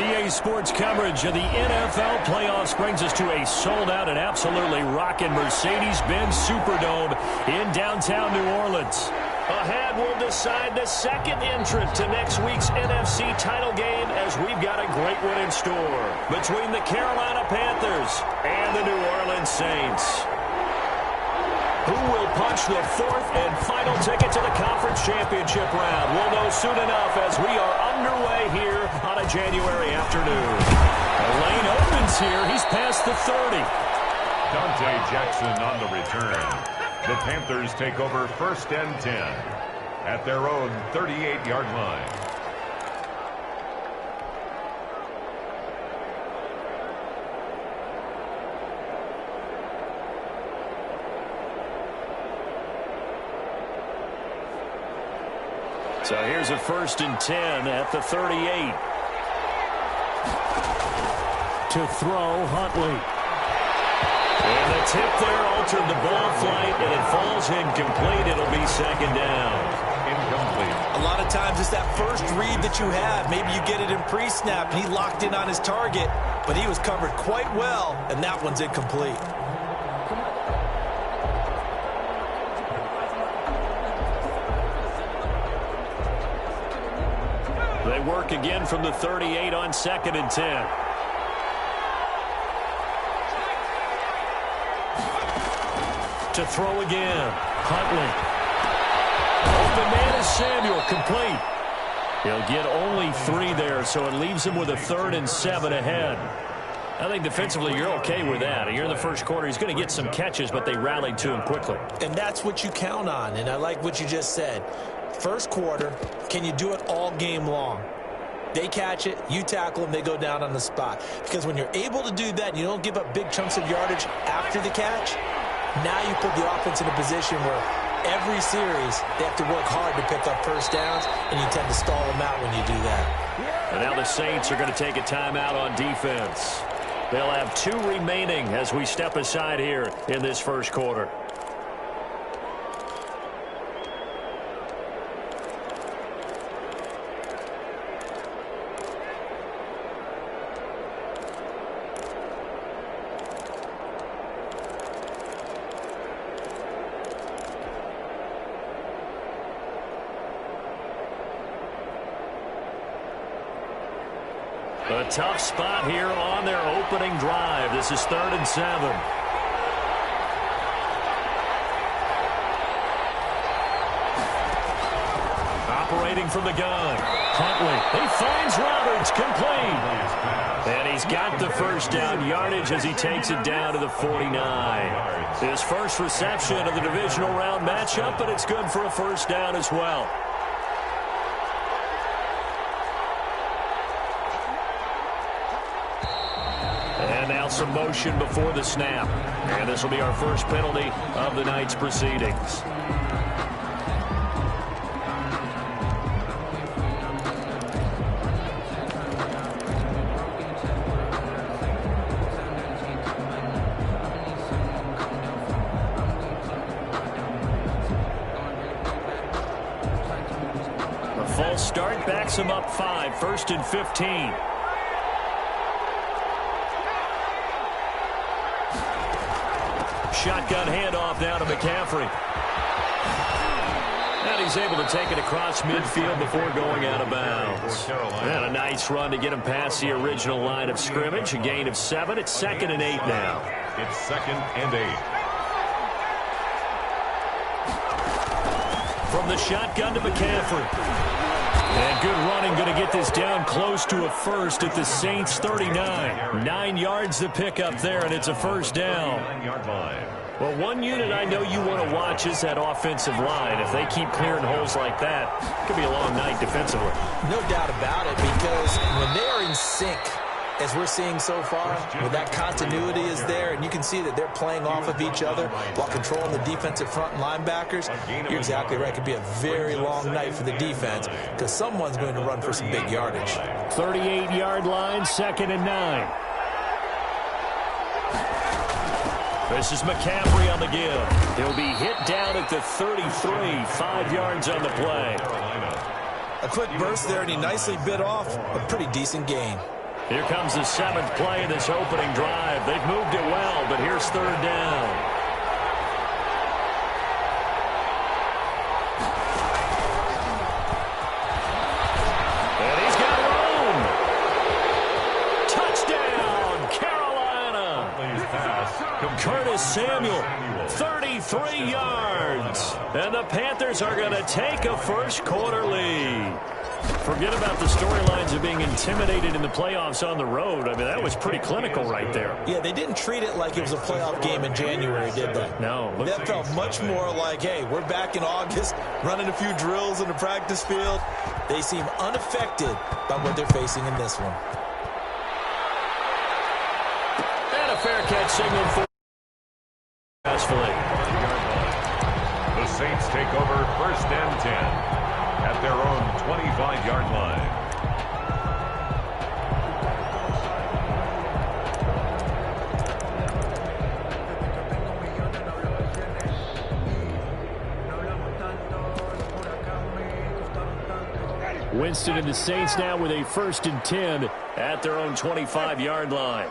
EA Sports coverage of the NFL playoffs brings us to a sold-out and absolutely rocking Mercedes-Benz Superdome in downtown New Orleans. Ahead, we'll decide the second entrant to next week's NFC title game as we've got a great one in store between the Carolina Panthers and the New Orleans Saints. Who will punch the fourth and final ticket to the conference championship round? We'll know soon enough as we are underway here on a January afternoon. The lane opens here. He's past the 30. Dante Jackson on the return. The Panthers take over 1st and 10 at their own 38-yard line. So here's a 1st and 10 at the 38. To throw, Huntley. And the tip there altered the ball flight, and it falls incomplete. It'll be 2nd down. Incomplete. A lot of times it's that first read that you have. Maybe you get it in pre-snap, and he locked in on his target, but he was covered quite well, and that one's incomplete. They work again from the 38 on 2nd and 10. To throw again. Huntley. Open man is Samuel. Complete. He'll get only 3 there, so it leaves him with a 3rd and 7 ahead. I think defensively you're okay with that. You're in the first quarter. He's going to get some catches, but they rallied to him quickly. And that's what you count on, and I like what you just said. First quarter, can you do it all game long? They catch it, you tackle them, they go down on the spot. Because when you're able to do that and you don't give up big chunks of yardage after the catch, now you put the offense in a position where every series they have to work hard to pick up first downs, and you tend to stall them out when you do that. And now the Saints are going to take a timeout on defense. They'll have 2 remaining as we step aside here in this first quarter. A tough spot here on their opening drive. This is 3rd and 7. Operating from the gun. Huntley. He finds Roberts. Complete. And he's got the first down yardage as he takes it down to the 49. His first reception of the divisional round matchup, but it's good for a first down as well. And now some motion before the snap. And this will be our first penalty of the night's proceedings. A false start backs him up 5, 1st and 15. Shotgun handoff now to McCaffrey. And he's able to take it across midfield before going out of bounds. And a nice run to get him past the original line of scrimmage. A gain of 7. It's 2nd and 8 now. It's 2nd and 8. From the shotgun to McCaffrey. And good running, going to get this down close to a first at the Saints 39. 9 yards to pick up there, and it's a first down. 9-yard line. Well, one unit I know you want to watch is that offensive line. If they keep clearing holes like that, it could be a long night defensively. No doubt about it, because when they are in sync, as we're seeing so far, where that continuity is there, and you can see that they're playing off of each other while controlling the defensive front and linebackers, you're exactly right. It could be a very long night for the defense because someone's going to run for some big yardage. 38-yard line, 2nd and 9. This is McCaffrey on the give. He'll be hit down at the 33, 5 yards on the play. A quick burst there, and he nicely bit off a pretty decent gain. Here comes the 7th play of this opening drive. They've moved it well, but here's 3rd down. Curtis Samuel, 33 yards. And the Panthers are going to take a first quarter lead. Forget about the storylines of being intimidated in the playoffs on the road. I mean, that was pretty clinical right there. Yeah, they didn't treat it like it was a playoff game in January, did they? No. That felt much more like, hey, we're back in August, running a few drills in the practice field. They seem unaffected by what they're facing in this one. And a fair catch signal for successfully. The Saints take over 1st and 10 at their own 25-yard line. Winston and the Saints now with a 1st and 10 at their own 25-yard line.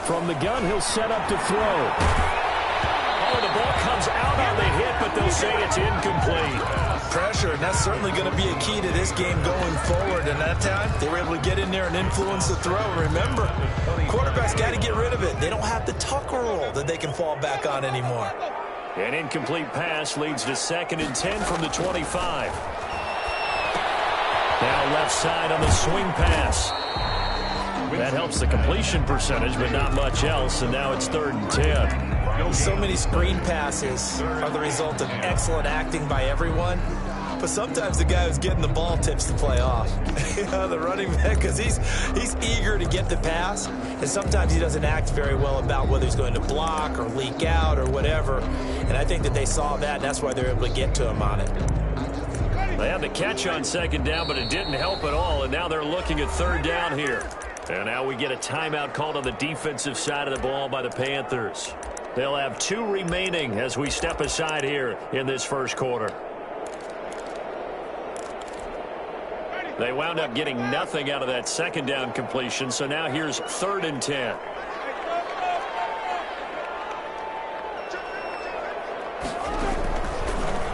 From the gun, he'll set up to throw. Oh, the ball comes out on the hit, but they'll say it's incomplete. Pressure, and that's certainly going to be a key to this game going forward. And that time, they were able to get in there and influence the throw. Remember, quarterbacks got to get rid of it. They don't have the tuck rule that they can fall back on anymore. An incomplete pass leads to 2nd and 10 from the 25. Now left side on the swing pass. That helps the completion percentage, but not much else, and now it's 3rd and 10. So many screen passes are the result of excellent acting by everyone, but sometimes the guy who's getting the ball tips the play off. The running back, because he's eager to get the pass, and sometimes he doesn't act very well about whether he's going to block or leak out or whatever, and I think that they saw that, and that's why they're able to get to him on it. They had the catch on 2nd down, but it didn't help at all, and now they're looking at 3rd down here. And now we get a timeout called on the defensive side of the ball by the Panthers. They'll have 2 remaining as we step aside here in this first quarter. They wound up getting nothing out of that 2nd down completion, so now here's 3rd and 10.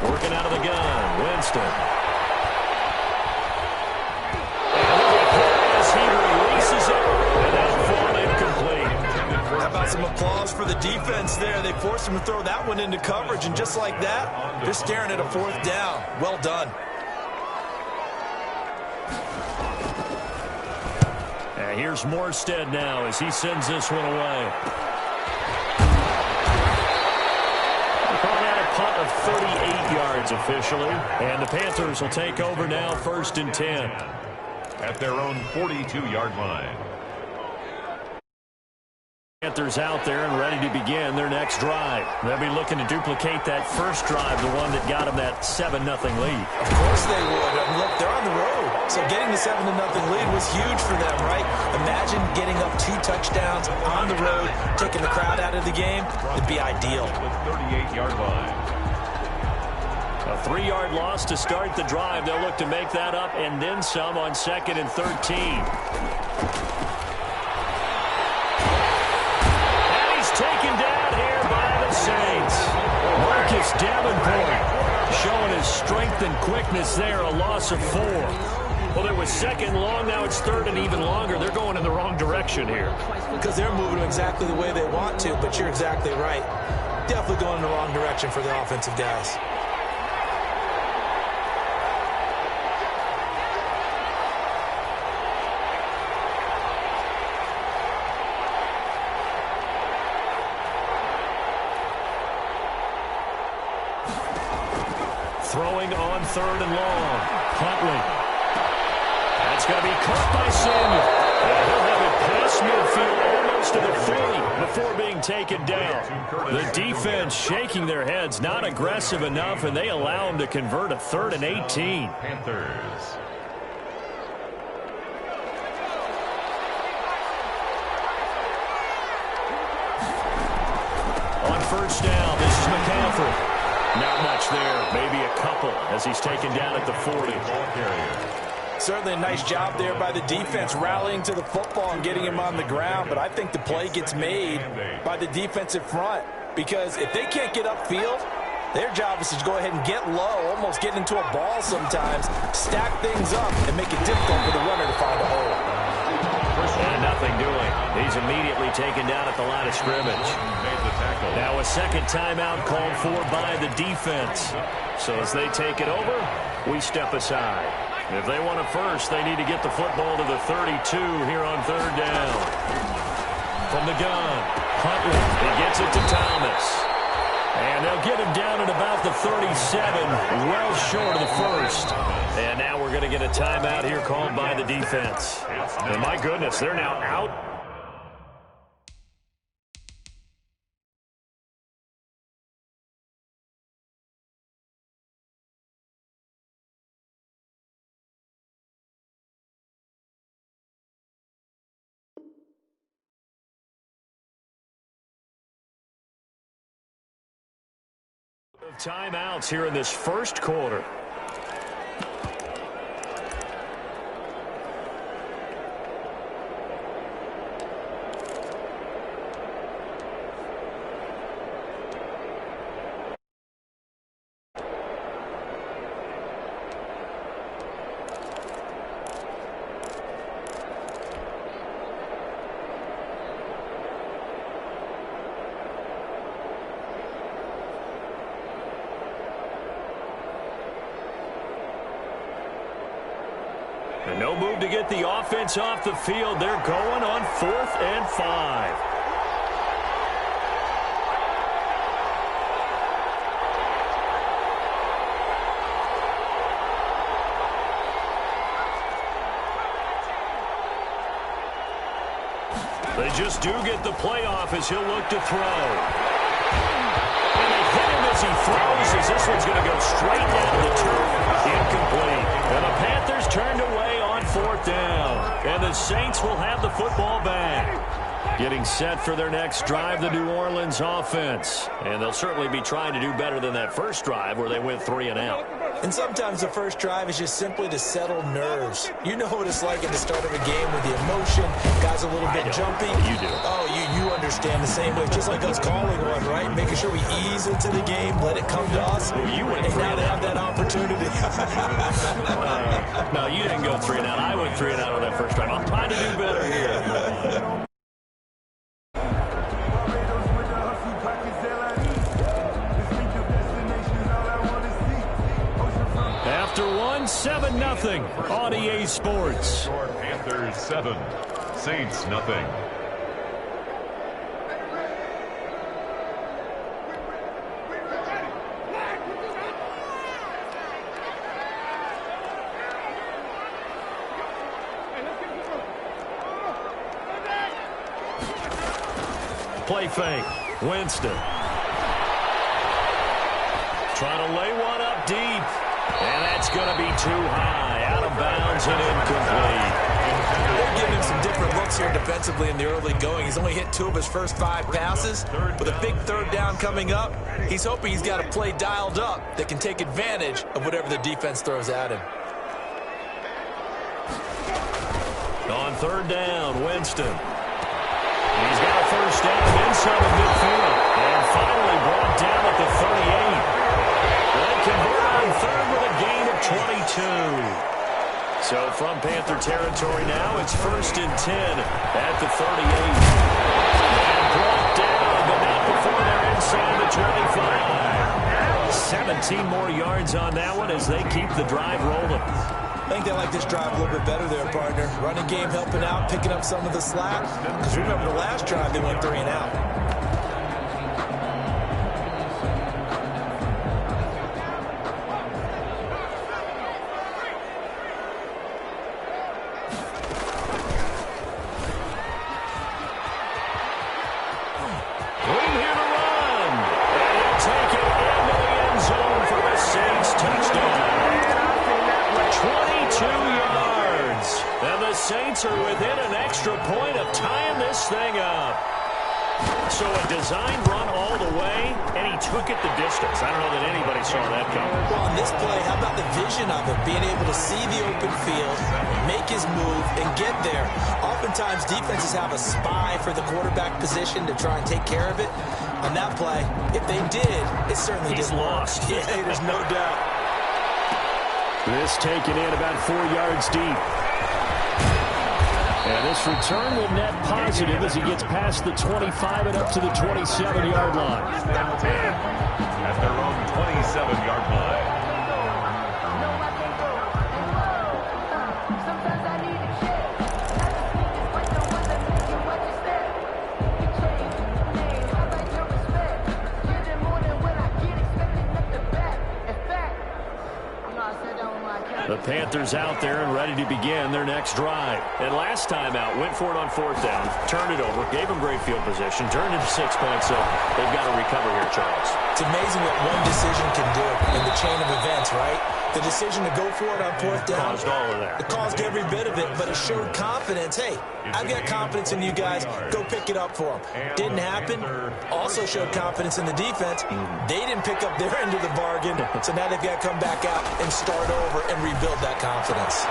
Working out of the gun, Winston. Some applause for the defense there. They forced him to throw that one into coverage, and just like that, they're staring at a 4th down. Well done. And here's Morstead now as he sends this one away. Call that a punt of 38 yards officially, and the Panthers will take over now 1st and 10. At their own 42-yard line. Panthers out there and ready to begin their next drive. They'll be looking to duplicate that first drive, the one that got them that 7-0 lead. Of course they would. I mean, look, they're on the road. So getting the 7-0 lead was huge for them, right? Imagine getting up 2 touchdowns on the road, taking the crowd out of the game. It'd be ideal. The 38-yard line. A 3-yard loss to start the drive. They'll look to make that up and then some on 2nd and 13. Taken down here by the Saints. Marcus Davenport showing his strength and quickness there, a loss of 4. Well, it was 2nd long, now it's 3rd and even longer. They're going in the wrong direction here. Because they're moving exactly the way they want to, but you're exactly right. Definitely going in the wrong direction for the offensive guys. Throwing on 3rd and long. Huntley. That's going to be caught by Samuel. And he'll have it past midfield almost to the 40 before being taken down. The defense shaking their heads, not aggressive enough, and they allow him to convert a 3rd and 18. Panthers. On 1st down, this is McCaffrey. Not much there. Maybe a couple as he's taken down at the 40. Ball carrier. Certainly a nice job there by the defense rallying to the football and getting him on the ground. But I think the play gets made by the defensive front because if they can't get upfield, their job is to go ahead and get low, almost get into a ball sometimes, stack things up, and make it difficult for the runner to find a hole. And nothing doing. He's immediately taken down at the line of scrimmage. Now a second timeout called for by the defense. So as they take it over, we step aside. If they want a first, they need to get the football to the 32 here on third down. From the gun, Huntley, he gets it to Thomas. And they'll get him down at about the 37, well short of the first. And now we're going to get a timeout here called by the defense. And my goodness, they're now out. Of timeouts here in this first quarter. And no move to get the offense off the field. They're going on 4th and 5. They just do get the playoff as he'll look to throw. And they hit him as he throws as this one's going to go straight down the turf. Incomplete. And the Panthers turned away on 4th down. And the Saints will have the football back. Getting set for their next drive, the New Orleans offense. And they'll certainly be trying to do better than that first drive where they went 3 and out. And sometimes the first drive is just simply to settle nerves. You know what it's like at the start of a game with the emotion. Guys a little bit jumpy. You do. Oh, you understand the same way. Just like us calling one, right? Making sure we ease into the game, let it come to us. Well, you went and now they have that opportunity. No, you didn't go 3 and out. I went 3 and out on that first drive. I'm trying to do better here. After 7-0 on EA Sports. Panthers 7, Saints nothing. Play fake. Winston. Trying to lay one up deep. And that's going to be too high. Out of bounds and incomplete. They're giving him some different looks here defensively in the early going. He's only hit 2 of his first 5 passes. With a big third down coming up, he's hoping he's got a play dialed up that can take advantage of whatever the defense throws at him. On 3rd down, Winston. He's got a first down inside of midfield. And finally brought down at the 38. They convert on 3rd with a gain of 22. So from Panther territory now, it's 1st and 10 at the 38. And brought down, but not before they're inside the 25. 17 more yards on that one as they keep the drive rolling. I think they like this drive a little bit better there, partner. Running game helping out, picking up some of the slack. Because remember the last drive, they went 3 and out. Saints are within an extra point of tying this thing up. So a design run all the way, and he took it the distance. I don't know that anybody saw that coming. Well, on this play, how about the vision of it? Being able to see the open field, make his move, and get there. Oftentimes, defenses have a spy for the quarterback position to try and take care of it. On that play, if they did, it certainly He's didn't lost. work. Yeah, there's no doubt. This taken in about 4 yards deep. And this return will net positive as he gets past the 25 and up to the 27-yard line. At their own 27-yard line. The Panthers out there and ready to begin their next drive. And last time out, went for it on 4th down, turned it over, gave them great field position, turned into 6 points, so they've got to recover here, Charles. It's amazing what one decision can do in the chain of events, right? The decision to go for it on 4th down. Caused all of that. It caused every bit of it, but it showed confidence. Hey, I've got confidence in you guys. Go pick it up for them. Didn't happen. Also showed confidence in the defense. They didn't pick up their end of the bargain, so now they've got to come back out and start over and rebuild that confidence.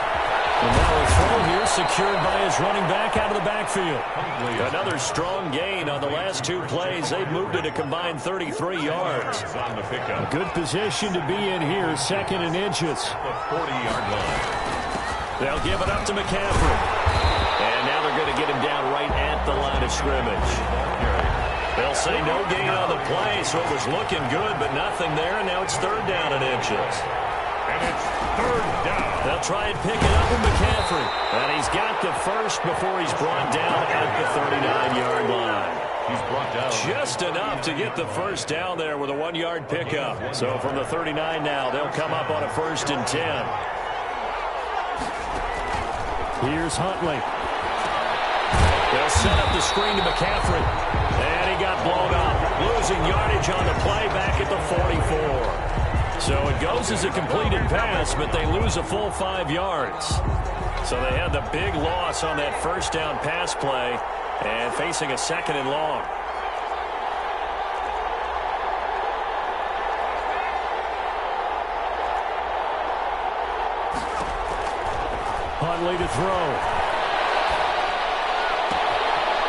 And now a throw here secured by his running back out of the backfield. Another strong gain on the last 2 plays. They've moved it a combined 33 yards. A good position to be in here, 2nd and inches. The 40-yard line. They'll give it up to McCaffrey. And now they're going to get him down right at the line of scrimmage. They'll say no gain on the play, so it was looking good, but nothing there, and now it's 3rd down and inches. And it's 3rd down. They'll try and pick it up with McCaffrey. And he's got the first before he's brought down at the 39-yard line. He's brought down. Just enough to get the first down there with a 1-yard pickup. So from the 39 now, they'll come up on a 1st and 10. Here's Huntley. They'll set up the screen to McCaffrey. And he got blown up. Losing yardage on the play back at the 44. So it goes as a completed pass, but they lose a full 5 yards. So they had the big loss on that 1st down pass play and facing a 2nd and long. Huntley to throw.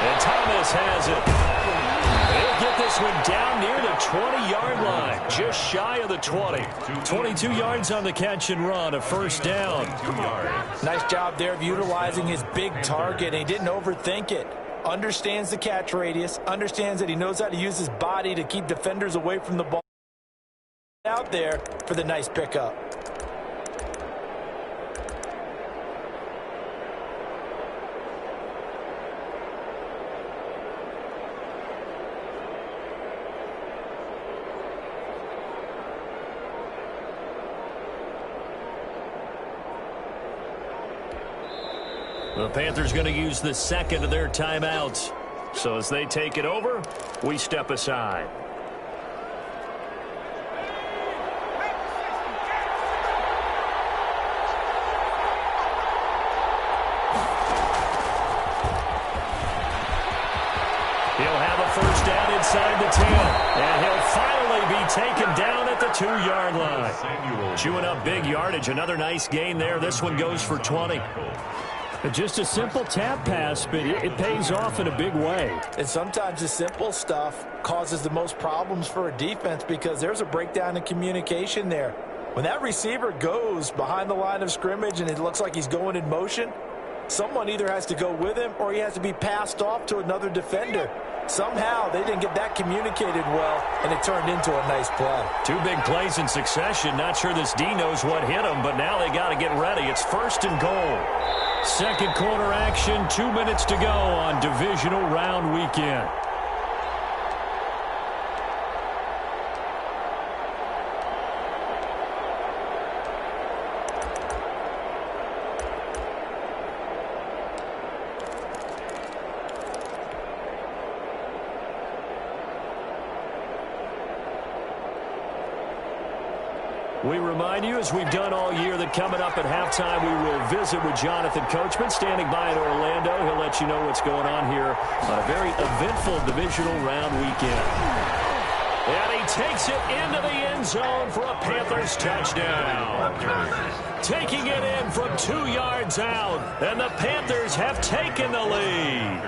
And Thomas has it. They'll get this one down near the 20-yard line, just shy of the 20. 22 yards on the catch and run, a 1st down. Nice job there of utilizing his big target. He didn't overthink it. Understands the catch radius, understands that he knows how to use his body to keep defenders away from the ball. Out there for the nice pickup. The Panthers going to use the 2nd of their timeouts. So as they take it over, we step aside. He'll have a 1st down inside the 10. And he'll finally be taken down at the 2-yard line. Chewing up big yardage. Another nice gain there. This one goes for 20. Just a simple tap pass, but it pays off in a big way. And sometimes the simple stuff causes the most problems for a defense because there's a breakdown in communication there. When that receiver goes behind the line of scrimmage and it looks like he's going in motion, someone either has to go with him or he has to be passed off to another defender. Somehow they didn't get that communicated well, and it turned into a nice play. 2 big plays in succession. Not sure this D knows what hit him, but now they got to get ready. It's 1st and goal. 2nd quarter action, 2 minutes to go on divisional round weekend. We remind you, as we've done all year, that coming up at halftime, we will visit with Jonathan Coachman, standing by in Orlando. He'll let you know what's going on here on a very eventful divisional round weekend. And he takes it into the end zone for a Panthers touchdown. Taking it in from 2 yards out, and the Panthers have taken the lead.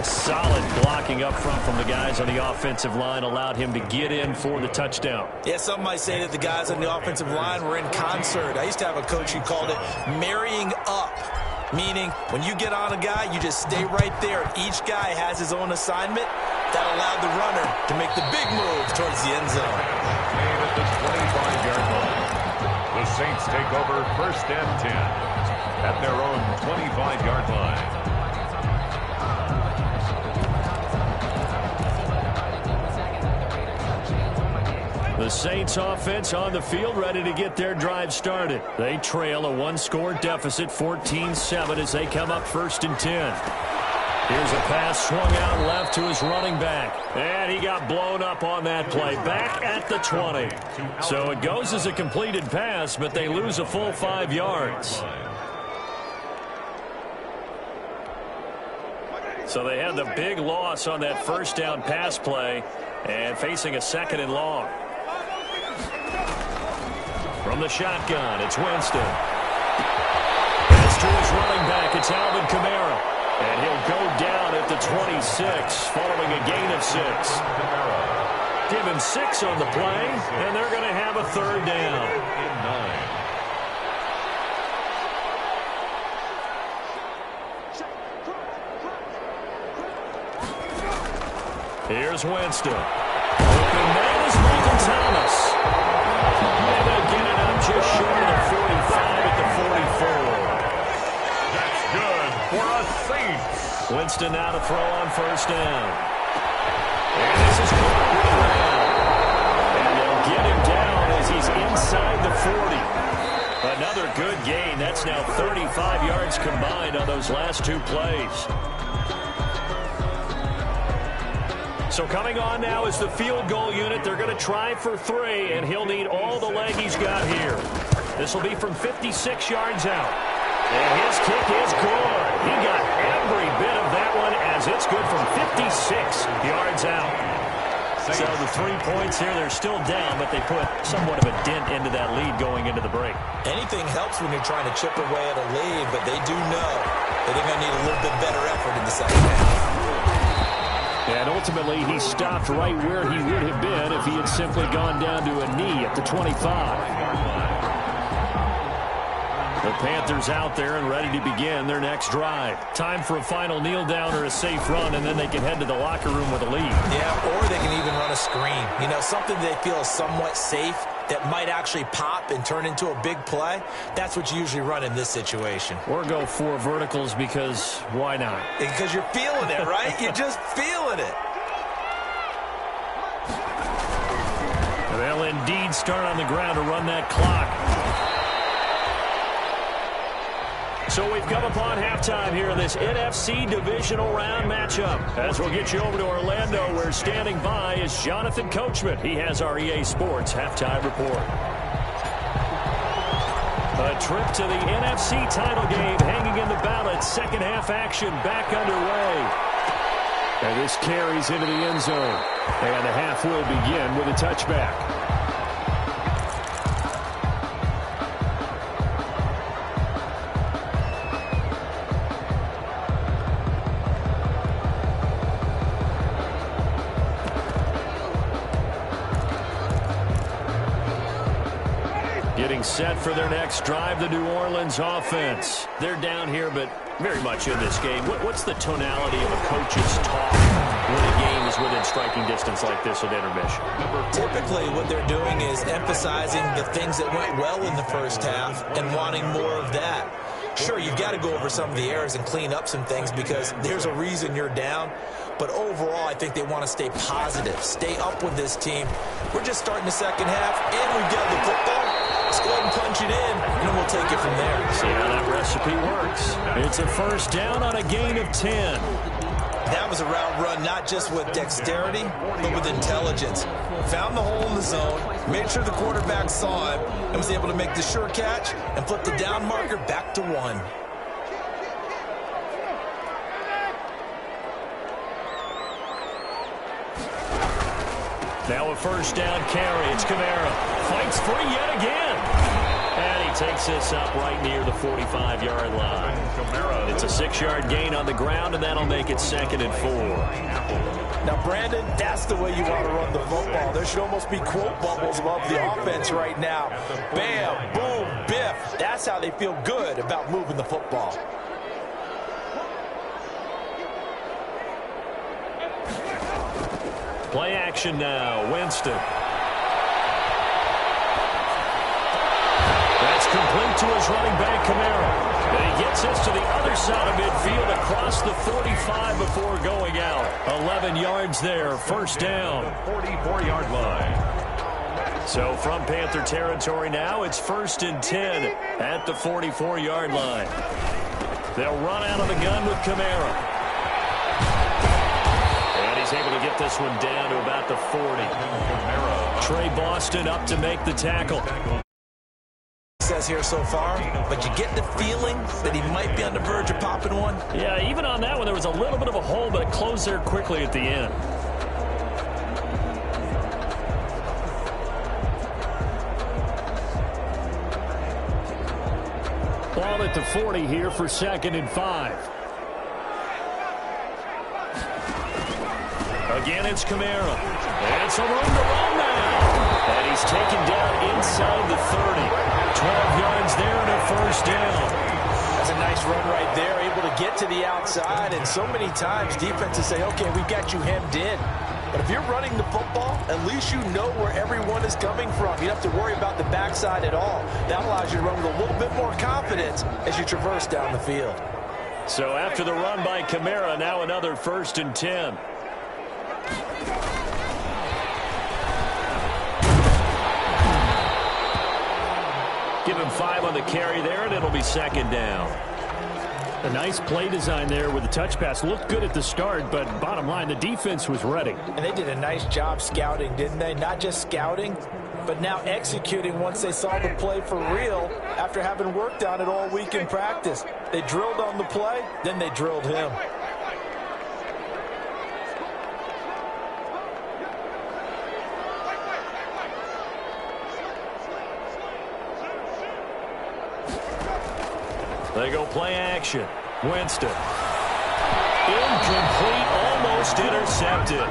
Solid blocking up front from the guys on the offensive line allowed him to get in for the touchdown. Yeah, some might say that the guys on the offensive line were in concert. I used to have a coach who called it marrying up, meaning when you get on a guy, you just stay right there. Each guy has his own assignment. That allowed the runner to make the big move towards the end zone. Made at the 25-yard line. The Saints take over 1st and 10 at their own 25-yard line. The Saints offense on the field, ready to get their drive started. They trail a one-score deficit, 14-7, as they come up 1st and 10. Here's a pass swung out left to his running back. And he got blown up on that play. Back at the 20. So it goes as a completed pass, but they lose a full 5 yards. So they had the big loss on that first down pass play and facing a 2nd and long. From the shotgun, it's Winston. Pass to his running back, it's Alvin Kamara. And he'll go down at the 26 following a gain of 6. Give him 6 on the play, and they're going to have a 3rd down. Here's Winston. Open man is Michael Thomas. And they'll get it up just short of 45 at the 44. That's good for a Saints. Winston now to throw on 1st down. And this is caught around. And they'll get him down as he's inside the 40. Another good gain. That's now 35 yards combined on those last 2 plays. So coming on now is the field goal unit. They're going to try for 3, and he'll need all the leg he's got here. This will be from 56 yards out. And his kick is good. He got every bit of that one as it's good from 56 yards out. So the 3 points here, they're still down, but they put somewhat of a dent into that lead going into the break. Anything helps when you're trying to chip away at a lead, but they do know that they're going to need a little bit better effort in the second half. And ultimately, he stopped right where he would have been if he had simply gone down to a knee at the 25. The Panthers out there and ready to begin their next drive. Time for a final kneel down or a safe run, and then they can head to the locker room with a lead. Yeah, or they can even run a screen. You know, something they feel is somewhat safe that might actually pop and turn into a big play. That's what you usually run in this situation. Or go 4 verticals because why not? Because you're feeling it, right? You're just feeling it. They'll indeed start on the ground to run that clock. So we've come upon halftime here in this NFC divisional round matchup. As we'll get you over to Orlando, where standing by is Jonathan Coachman. He has our EA Sports halftime report. A trip to the NFC title game hanging in the balance. Second half action back underway. And this carries into the end zone. And the half will begin with a touchback. Getting set for their next drive, the New Orleans offense. They're down here, but very much in this game. What's the tonality of a coach's talk when a game is within striking distance like this at intermission? Typically, what they're doing is emphasizing the things that went well in the first half and wanting more of that. Sure, you've got to go over some of the errors and clean up some things because there's a reason you're down. But overall, I think they want to stay positive, stay up with this team. We're just starting the second half, and we've got the football. Let's go ahead and punch it in, and then we'll take it from there. See how that recipe works. It's a first down on a gain of 10. That was a route run not just with dexterity, but with intelligence. Found the hole in the zone, made sure the quarterback saw him, and was able to make the sure catch and flip the down marker back to 1. Now a first down carry. It's Kamara. Fights free yet again. And he takes this up right near the 45-yard line. It's a 6-yard gain on the ground, and that'll make it 2nd and 4. Now, Brandon, that's the way you want to run the football. There should almost be quote bubbles above the offense right now. Bam, boom, biff. That's how they feel good about moving the football. Play action now. Winston. That's complete to his running back, Kamara. And he gets this to the other side of midfield across the 45 before going out. 11 yards there. First down. 44-yard line. So from Panther territory now, it's 1st and 10 at the 44-yard line. They'll run out of the gun with Kamara. He's able to get this one down to about the 40. Trey Boston up to make the tackle. Says here so far, but you get the feeling that he might be on the verge of popping one. Yeah, even on that one, there was a little bit of a hole, but it closed there quickly at the end. Ball at the 40 here for 2nd and 5. Again, it's Kamara. And some room to run now. And he's taken down inside the 30. 12 yards there and a first down. That's a nice run right there, able to get to the outside. And so many times defenses say, okay, we've got you hemmed in. But if you're running the football, at least you know where everyone is coming from. You don't have to worry about the backside at all. That allows you to run with a little bit more confidence as you traverse down the field. So after the run by Kamara, now another 1st and 10. Give him 5 on the carry there, and it'll be 2nd down. A nice play design there with the touch pass. Looked good at the start, but bottom line, the defense was ready. And they did a nice job scouting, didn't they? Not just scouting, but now executing once they saw the play for real after having worked on it all week in practice. They drilled on the play, then they drilled him. They go play action. Winston. Incomplete, almost intercepted.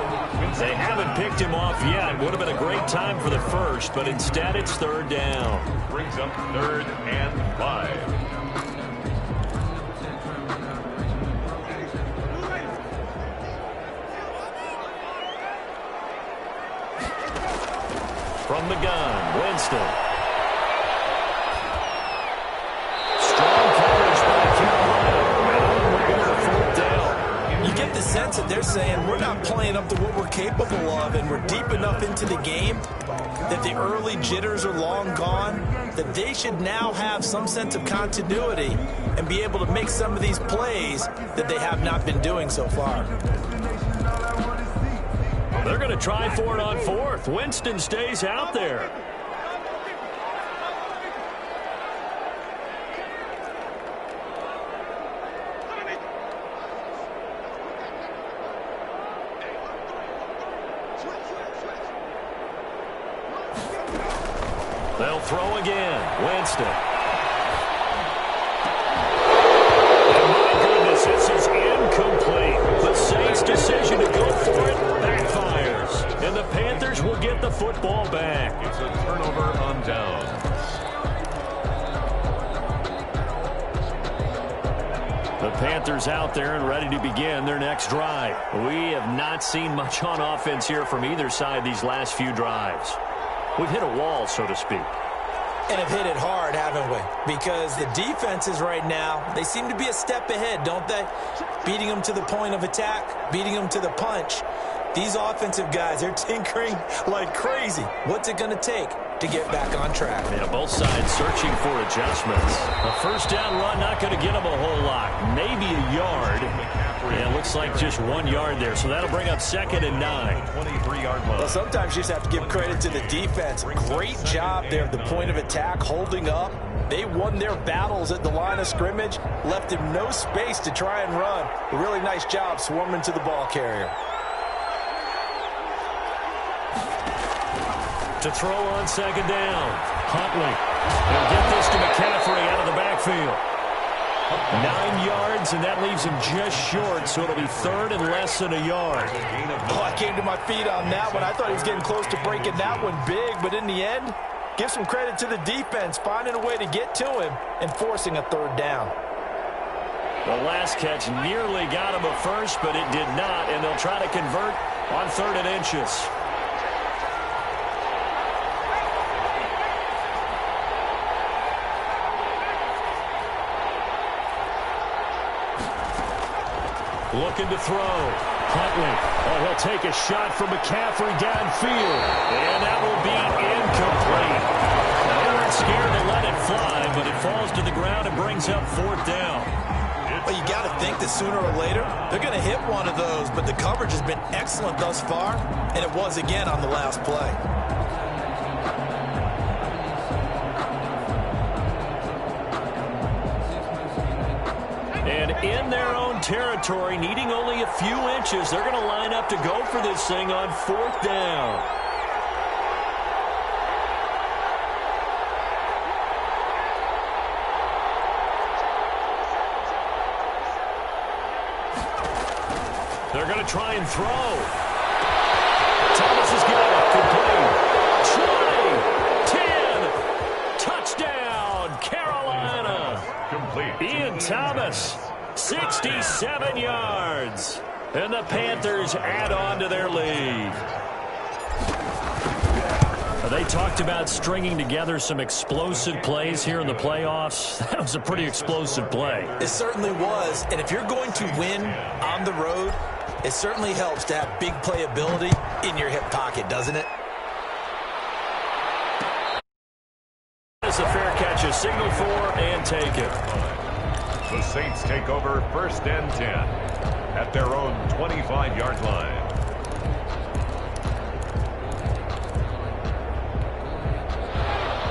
They haven't picked him off yet. Would have been a great time for the first, but instead it's 3rd down. Brings up 3rd and 5. From the gun, Winston. The sense that they're saying we're not playing up to what we're capable of, and we're deep enough into the game that the early jitters are long gone, that they should now have some sense of continuity and be able to make some of these plays that they have not been doing so far. They're going to try for it on 4th. Winston stays out there. They'll throw again. Winston. And my goodness, this is incomplete. The Saints' decision to go for it backfires. And the Panthers will get the football back. It's a turnover on downs. The Panthers out there and ready to begin their next drive. We have not seen much on offense here from either side these last few drives. We've hit a wall, so to speak. And have hit it hard, haven't we? Because the defenses right now, they seem to be a step ahead, don't they? Beating them to the point of attack, beating them to the punch. These offensive guys, they're tinkering like crazy. What's it going to take to get back on track? Yeah, both sides searching for adjustments. A first down run not going to get them a whole lot. maybe a yard. And it looks like just 1 yard there. So that'll bring up 2nd and 9. 23-yard line. Well, sometimes you just have to give credit to the defense. Great job there at the point of attack, holding up. They won their battles at the line of scrimmage, left him no space to try and run. A really nice job swarming to the ball carrier. To throw on 2nd down. Huntley. They'll get this to McCaffrey out of the backfield. 9 yards, and that leaves him just short, so it'll be 3rd and less than a yard. Oh, I came to my feet on that one. I thought he was getting close to breaking that one big, but in the end, give some credit to the defense, finding a way to get to him and forcing a 3rd down. The last catch nearly got him a first, but it did not, and they'll try to convert on 3rd and inches. Looking to throw. Huntley. Oh, he'll take a shot from McCaffrey downfield. And that will be incomplete. They weren't scared to let it fly, but it falls to the ground and brings up 4th down. Well, you got to think that sooner or later, they're going to hit one of those, but the coverage has been excellent thus far, and it was again on the last play. And in their own territory, needing only a few inches, they're going to line up to go for this thing on 4th down. They're going to try and throw. Thomas has got it. Complete. 20, 10, touchdown, Carolina. Complete. Ian Thomas, 67 yards. And the Panthers add on to their lead. They talked about stringing together some explosive plays here in the playoffs. That was a pretty explosive play. It certainly was. And if you're going to win on the road, it certainly helps to have big playability in your hip pocket, doesn't it? It's a fair catch, a signal for, and take it. The Saints take over 1st and 10 at their own 25-yard line.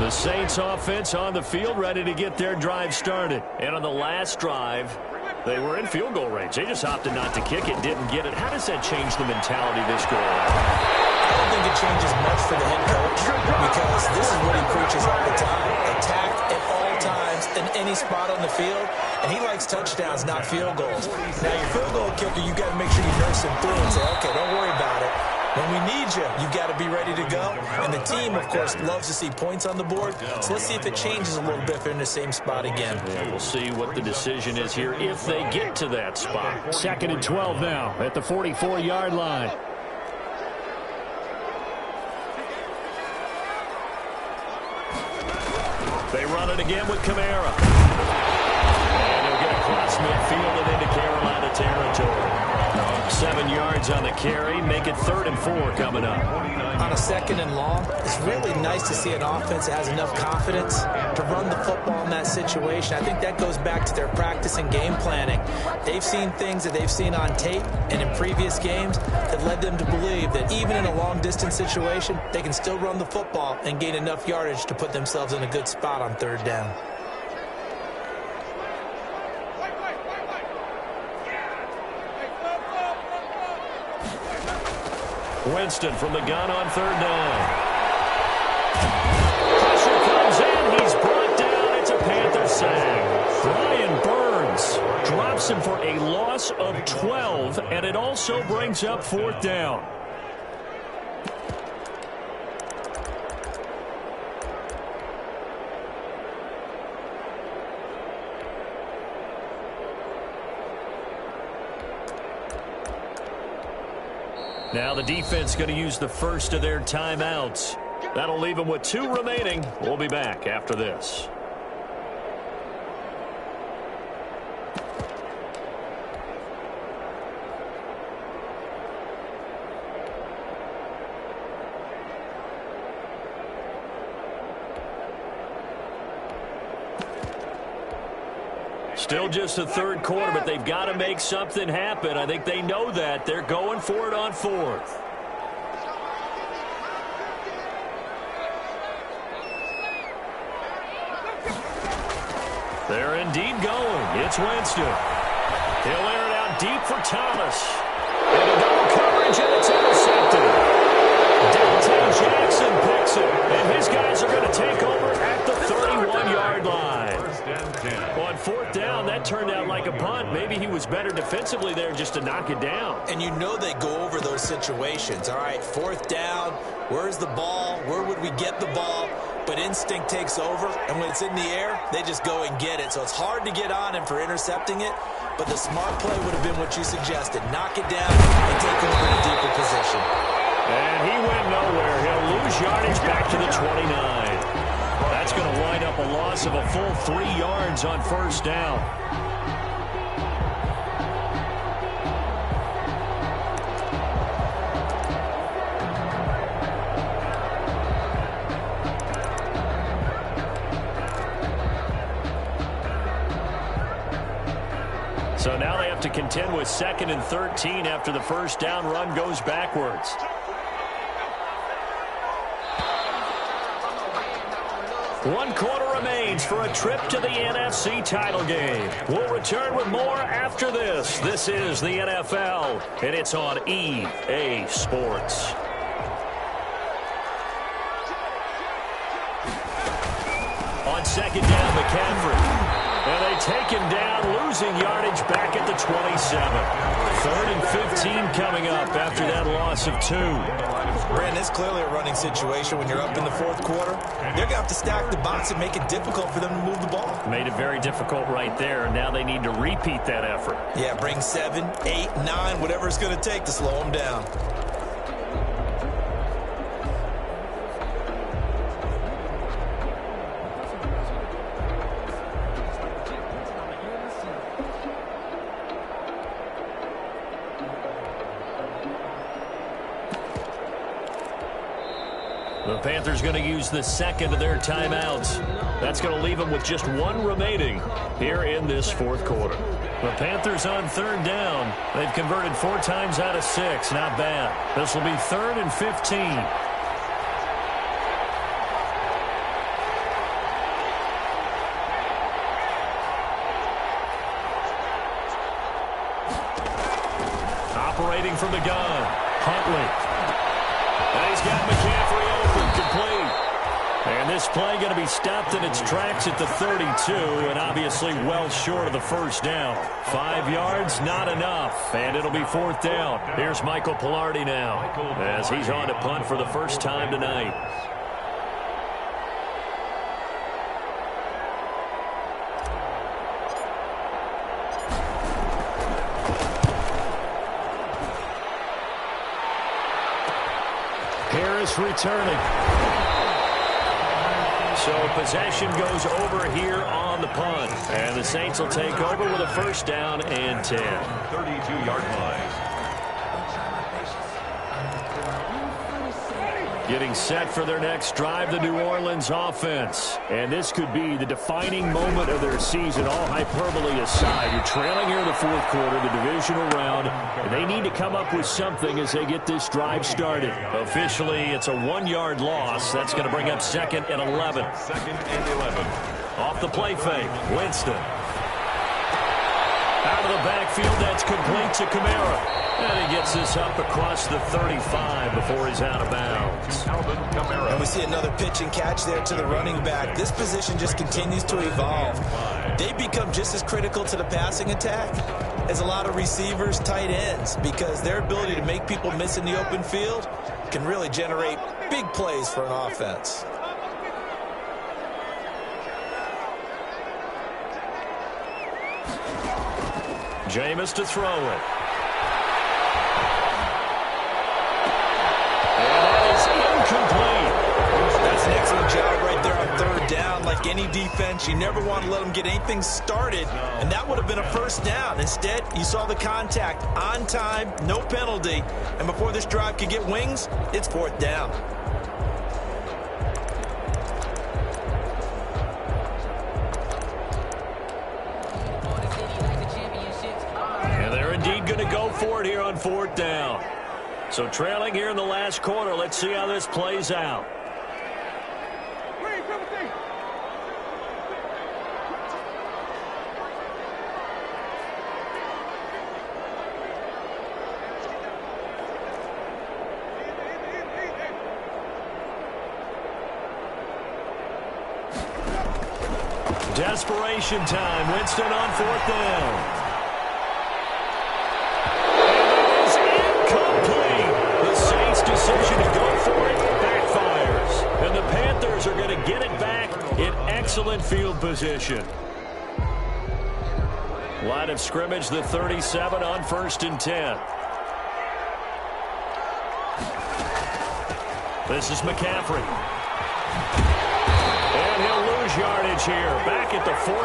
The Saints offense on the field, ready to get their drive started. And on the last drive, they were in field goal range. They just opted not to kick it, didn't get it. How does that change the mentality this go around? I don't think it changes much for the head coach because this is what he preaches all the time. Attack at all times in any spot on the field, and he likes touchdowns, not field goals. Now, your field goal kicker, you got to make sure you nurse him through and say, okay, don't worry about it. When we need you, you've got to be ready to go. And the team, of course, loves to see points on the board. So let's see if it changes a little bit if they're in the same spot again. Yeah, we'll see what the decision is here if they get to that spot. 2nd and 12 now at the 44-yard line. They run it again with Kamara. And they'll get across midfield and into Carolina territory. 7 yards on the carry, make it 3rd and 4 coming up. On a 2nd and long, it's really nice to see an offense that has enough confidence to run the football in that situation. I think that goes back to their practice and game planning. They've seen things that they've seen on tape and in previous games that led them to believe that even in a long-distance situation, they can still run the football and gain enough yardage to put themselves in a good spot on 3rd down. Winston from the gun on 3rd down. Pressure comes in. He's brought down. It's a Panther sack. Brian Burns drops him for a loss of 12, and it also brings up 4th down. Now the defense going to use the first of their timeouts. That'll leave them with 2 remaining. We'll be back after this. Still just the third quarter, but they've got to make something happen. I think they know that. They're going for it on fourth. They're indeed going. It's Winston. He'll air it out deep for Thomas. And a double coverage, and it's intercepted. Downtown Jackson picks it, and his guys are going to take over at the 31-yard line. On fourth down, that turned out like a punt. Maybe he was better defensively there just to knock it down. And you know they go over those situations. All right, fourth down, where's the ball? Where would we get the ball? But instinct takes over, and when it's in the air, they just go and get it. So it's hard to get on him for intercepting it, but the smart play would have been what you suggested. Knock it down and take over in a deeper position. And he went nowhere. He'll lose yardage back to the 29. That's going to wind up a loss of a full 3 yards on first down. So now they have to contend with 2nd and 13 after the first down run goes backwards. One quarter remains for a trip to the NFC title game. We'll return with more after this. This is the NFL, and it's on EA Sports. On second down, McCaffrey. And they take him down, losing yardage back at the 27. 3rd and 15 coming up after that loss of 2. Brandon, it's clearly a running situation when you're up in the fourth quarter. They're going to have to stack the box and make it difficult for them to move the ball. Made it very difficult right there. Now they need to repeat that effort. Yeah, bring 7, 8, 9, whatever it's going to take to slow them down. The Panthers going to use the second of their timeouts. That's going to leave them with just 1 remaining here in this fourth quarter. The Panthers on third down. They've converted 4 times out of 6. Not bad. This will be 3rd and 15. Operating from the gun, Huntley. And he's got McCaffrey open, complete. And this play going to be stopped in its tracks at the 32, and obviously well short of the first down. 5 yards, not enough, and it'll be 4th down. Here's Michael Pilardi now, as he's on to punt for the first time tonight. Harris returning. So possession goes over here on the punt. And the Saints will take over with a first down and 10. 32-yard line. Getting set for their next drive, the New Orleans offense. And this could be the defining moment of their season, all hyperbole aside. You're trailing here in the fourth quarter, the divisional round, and they need to come up with something as they get this drive started. Officially, it's a 1-yard loss. That's going to bring up 2nd and 11. 2nd and 11. Off the play fake, Winston. Out of the backfield, that's complete to Kamara. And he gets this up across the 35 before he's out of bounds. And we see another pitch and catch there to the running back. This position just continues to evolve. They become just as critical to the passing attack as a lot of receivers, tight ends, because their ability to make people miss in the open field can really generate big plays for an offense. Jameis to throw it. That's an excellent job right there on third down. Like any defense, you never want to let them get anything started, and that would have been a first down. Instead, you saw the contact on time, no penalty, and before this drive could get wings, it's 4th down. for it here on 4th down. So trailing here in the last quarter. Let's see how this plays out. Desperation time. Winston on 4th down. Decision to go for it backfires. And the Panthers are going to get it back in excellent field position. Line of scrimmage, the 37 on 1st and 10. This is McCaffrey. And he'll lose yardage here. Back at the 41.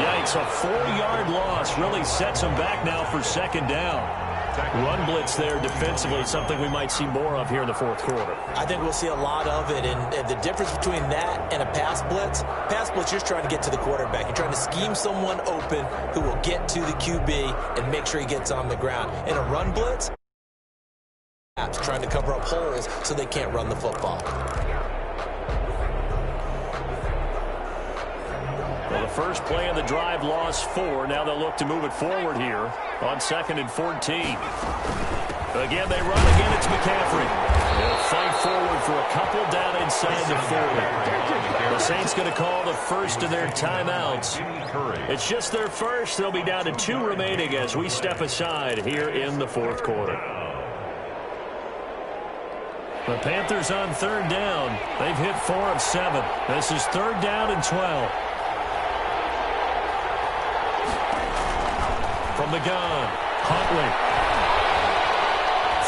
Yikes, a 4-yard loss really sets him back now for 2nd down. Run blitz there defensively, something we might see more of here in the 4th quarter. I think we'll see a lot of it, and the difference between that and a pass blitz, you're just trying to get to the quarterback. You're trying to scheme someone open who will get to the QB and make sure he gets on the ground. In a run blitz, trying to cover up holes so they can't run the football. Well, the first play of the drive lost 4. Now they'll look to move it forward here on 2nd and 14. Again, they run. Again, it's McCaffrey. They'll fight forward for a couple down inside the 40. The Saints going to call the first of their timeouts. It's just their first. They'll be down to 2 remaining as we step aside here in the 4th quarter. The Panthers on 3rd down. They've hit 4 of 7. This is 3rd down and 12. From the gun, Huntley.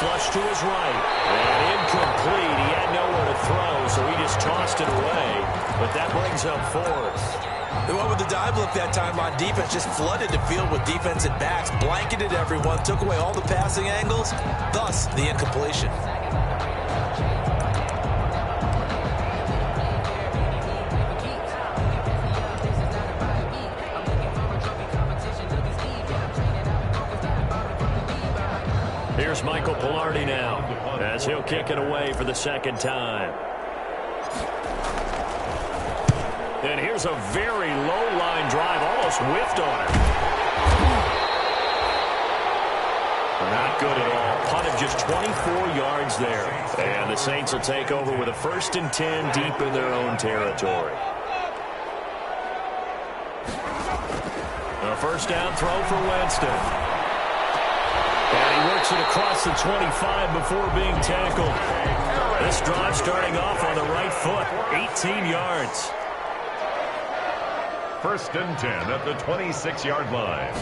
Flush to his right. And incomplete. He had nowhere to throw, so he just tossed it away. But that brings up 4th. They went with the dive look that time on defense, just flooded the field with defensive backs, blanketed everyone, took away all the passing angles, thus the incompletion. Here's Michael Pilardi now as he'll kick it away for the 2nd time. And here's a very low-line drive, almost whiffed on it. Not good at all. Punt of just 24 yards there. And the Saints will take over with a 1st and 10 deep in their own territory. A 1st down throw for Winston. And he works it across the 25 before being tackled. This drive starting off on the right foot, 18 yards. 1st and 10 at the 26-yard line.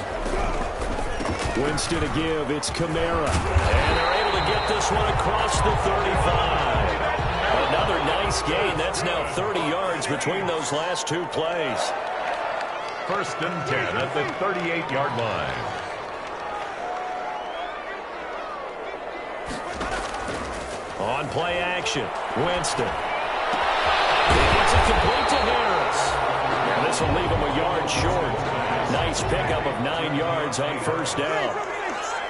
Winston to give, it's Kamara. And they're able to get this one across the 35. Another nice gain. That's now 30 yards between those last 2 plays. 1st and 10 at the 38-yard line. On play action, Winston. He gets it complete to Harris. And this will leave him a yard short. Nice pickup of 9 yards on 1st down.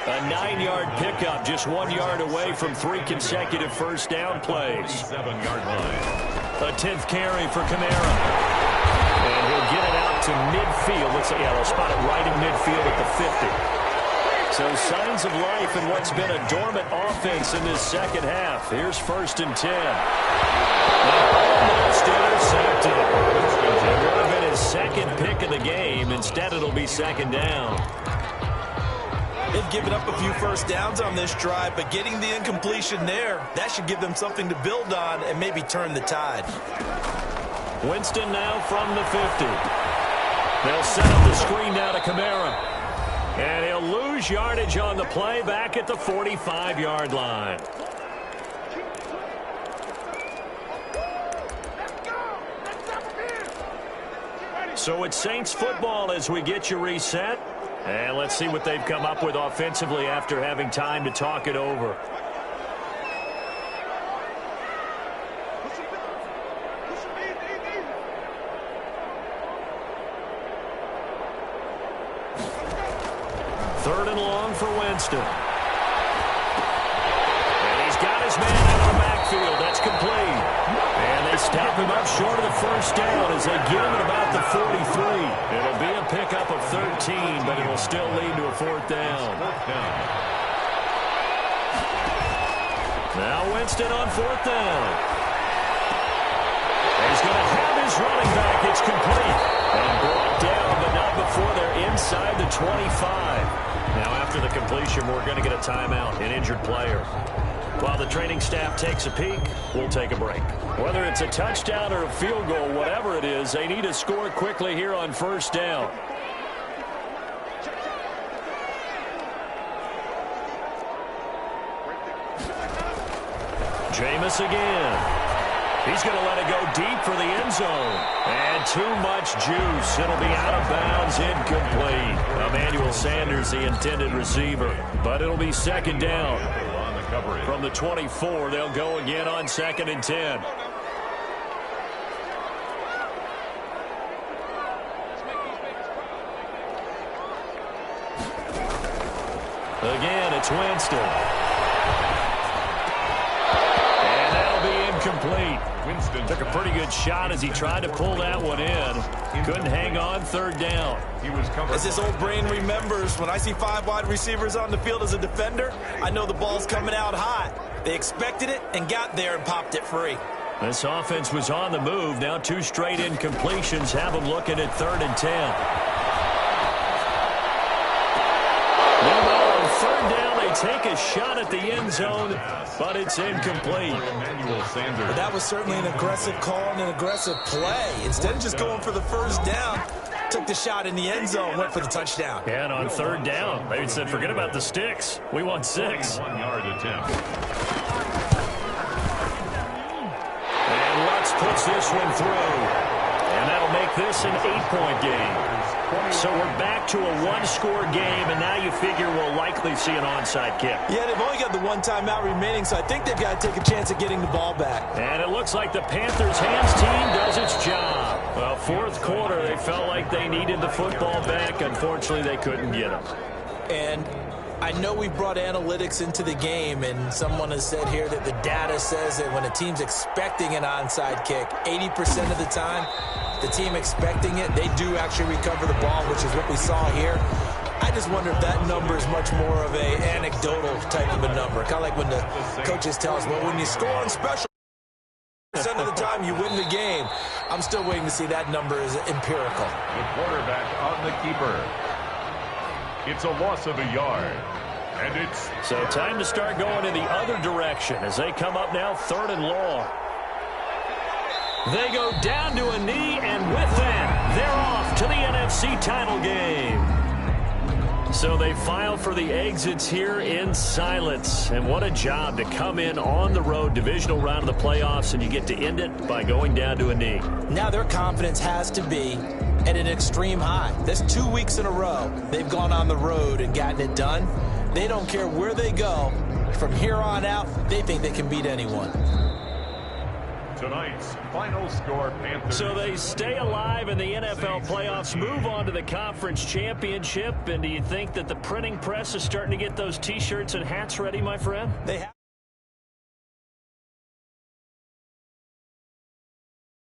A 9-yard pickup, just 1 yard away from 3 consecutive 1st down plays. 7-yard line. A 10th carry for Kamara. And he'll get it out to midfield. They'll spot it right in midfield at the 50. So signs of life in what's been a dormant offense in this 2nd half. Here's 1st and 10. Almost intercepted. It would have been his 2nd pick of the game. Instead, it'll be 2nd down. They've given up a few 1st downs on this drive, but getting the incompletion there, that should give them something to build on and maybe turn the tide. Winston now from the 50. They'll set up the screen now to Kamara. And he'll lose yardage on the play back at the 45-yard line. So it's Saints football as we get you reset. And let's see what they've come up with offensively after having time to talk it over. 3rd and long for Winston. And he's got his man out of the backfield. That's complete. And they stop him up short of the 1st down as they get him at about the 43. It'll be a pickup of 13, but it'll still lead to a 4th down. Now Winston on 4th down. He's going to have his running back. It's complete. And brought down, but not before they're inside the 25. Now after the completion, we're going to get a timeout, an injured player. While the training staff takes a peek, we'll take a break. Whether it's a touchdown or a field goal, whatever it is, they need to score quickly here on 1st down. Jameis again. He's going to let it go deep for the end zone. And too much juice. It'll be out of bounds, incomplete. Emmanuel Sanders, the intended receiver. But it'll be 2nd down. From the 24, they'll go again on 2nd and 10. Again, it's Winston. And that'll be incomplete. Winston took a pretty good shot as he tried to pull that one in. Couldn't hang on 3rd down. As this old brain remembers, when I see 5 wide receivers on the field as a defender, I know the ball's coming out hot. They expected it and got there and popped it free. This offense was on the move. Now 2 straight incompletions have them looking at 3rd and 10. Meanwhile, on 3rd down, they take a shot at the end zone, but it's incomplete. But that was certainly an aggressive call and an aggressive play. Instead of just going for the 1st down, took the shot in the end zone, went for the touchdown. And on 3rd down, they said, forget about the sticks. We want 6. 1-yard attempt. And Lutz puts this one through. And that'll make this an 8-point game. So we're back to a 1-score game, and now you figure we'll likely see an onside kick. Yeah, they've only got the 1 timeout remaining, so I think they've got to take a chance at getting the ball back. And it looks like the Panthers' hands team does its job. Well, 4th quarter, they felt like they needed the football back. Unfortunately, they couldn't get it. And I know we brought analytics into the game, and someone has said here that the data says that when a team's expecting an onside kick, 80% of the time, the team expecting it, they do actually recover the ball, which is what we saw here. I just wonder if that number is much more of a anecdotal type of a number. Kind of like when the coaches tell us, well, when you score on special percent of the time, you win the game. I'm still waiting to see that number is empirical. The quarterback on the keeper. It's a loss of a yard. And it's... So time to start going in the other direction as they come up now 3rd and long. They go down to a knee, and with that, they're off to the NFC title game. So they file for the exits here in silence. And what a job to come in on the road, divisional round of the playoffs, and you get to end it by going down to a knee. Now their confidence has to be at an extreme high. That's 2 weeks in a row they've gone on the road and gotten it done. They don't care where they go. From here on out, they think they can beat anyone. Tonight's final score, Panthers. So they stay alive in the NFL playoffs, move on to the conference championship. And do you think that the printing press is starting to get those T-shirts and hats ready, my friend? They have.